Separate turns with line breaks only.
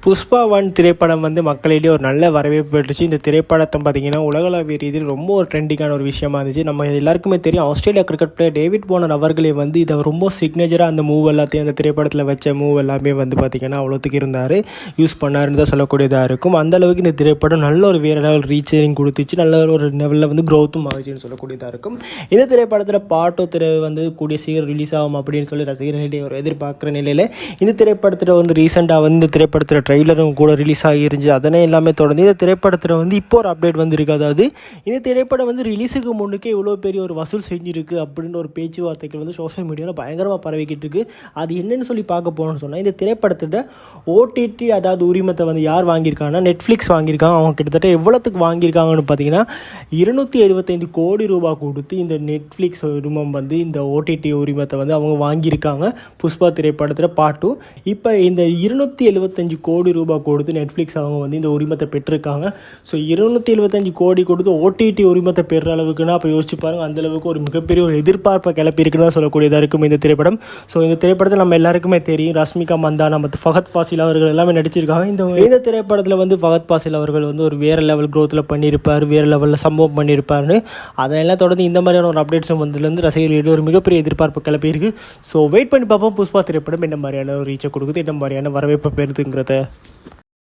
புஷ்பா 1 திரைப்படம் வந்து மக்களிடையே ஒரு நல்ல வரவேற்பு பெற்றுச்சு. இந்த திரைப்படத்தை பார்த்தீங்கன்னா உலகளாவிய ரீதியில் ரொம்ப ஒரு ட்ரெண்டிங்கான ஒரு விஷயமா இருந்துச்சு. நம்ம எல்லாருக்குமே தெரியும், Australia cricket player David Warner அவர்களே வந்து இதை ரொம்ப சிக்னேச்சராக அந்த மூவ் எல்லாத்தையும் அந்த திரைப்படத்தில் வச்ச மூவ் எல்லாமே வந்து பார்த்திங்கன்னா அவ்வளோத்துக்கு இருந்தார், யூஸ் பண்ணாருன்னு தான் சொல்லக்கூடியதாக இருக்கும். அந்தளவுக்கு இந்த திரைப்படம் நல்ல ஒரு வேறு லெவல் ரீச்சரிங் கொடுத்துச்சு, நல்ல ஒரு லெவலில் வந்து க்ரோத்தும் ஆகிச்சுன்னு சொல்லக்கூடியதாக இருக்கும். இந்த திரைப்படத்தில் பாட்டோ வந்து கூடிய சீக்கிரம் ரிலீஸ் ஆகும் அப்படின்னு சொல்லி ரசிகர்களிடையே ஒரு எதிர்பார்க்குற நிலையில் இந்த திரைப்படத்தில் வந்து ரீசெண்டாக வந்து இந்த திரைப்படத்தில் ட்ரெய்லரும் கூட ரிலீஸ் ஆகிருந்துச்சு. அதனே எல்லாமே தொடர்ந்து இந்த திரைப்படத்தில் வந்து இப்போ ஒரு அப்டேட் வந்துருக்கு. அதாவது இந்த திரைப்படம் வந்து ரிலீஸுக்கு முன்னுக்கே இவ்வளோ பெரிய ஒரு வசூல் செஞ்சுருக்கு அப்படின்ற ஒரு பேச்சுவார்த்தைகள் வந்து சோஷியல் மீடியாவில் பயங்கரமாக பரவிக்கிட்டு இருக்கு. அது என்னென்னு சொல்லி பார்க்க போகணும்னு சொன்னால், இந்த திரைப்படத்தில் ஓடிடி அதாவது உரிமத்தை வந்து யார் வாங்கியிருக்காங்கன்னா நெட்ஃப்ளிக்ஸ் வாங்கியிருக்காங்க. அவங்க கிட்டத்தட்ட எவ்வளோத்துக்கு வாங்கியிருக்காங்கன்னு பார்த்தீங்கன்னா 275 கோடி ரூபாய் கொடுத்து இந்த நெட்ஃப்ளிக்ஸ் உரிமம் வந்து இந்த ஓடிடி உரிமத்தை வந்து அவங்க வாங்கியிருக்காங்க. புஷ்பா திரைப்படத்தில் பாட்டும் இப்போ இந்த 275 கோடி ரூபாய் கொடுத்து நெட்ஃப்ளிக்ஸ் அவங்க வந்து இந்த உரிமத்தை பெற்றிருக்காங்க. ஸோ 275 கோடி கொடுத்து ஓடிடி உரிமத்தை பெறுற அளவுக்குன்னா அப்போ யோசிச்சு பாருங்கள், அந்தளவுக்கு ஒரு மிகப்பெரிய ஒரு எதிர்பார்ப்பை கிளப்பியிருக்குன்னு தான் சொல்லக்கூடியதாக இருக்கும் இந்த திரைப்படம். ஸோ இந்த திரைப்படத்தில் நம்ம எல்லாருக்குமே தெரியும், ரஷ்மிகா மந்தானா மற்றும் ஃபஹத் ஃபாசில் அவர்கள் எல்லாமே நடிச்சிருக்காங்க. இந்த திரைப்படத்தில் வந்து ஃபஹத் ஃபாசில் அவர்கள் வந்து ஒரு வேறு லெவல் க்ரோத்தில் பண்ணியிருப்பார், வேறு லெவலில் சம்பவம் பண்ணியிருப்பாருன்னு அதெல்லாம் தொடர்ந்து இந்த மாதிரியான ஒரு அப்டேட்ஸும் வந்ததுலேருந்து ரசிகர்களிடையே ஒரு மிகப்பெரிய எதிர்பார்ப்பு கிளப்பியிருக்கு. ஸோ வெயிட் பண்ணி பார்ப்போம் புஷ்பா திரைப்படம் என்ன மாதிரியான ஒரு ரீச்சை கொடுக்குது, என்ன மாதிரியான வரவேற்பை பெறுதுங்கிறத.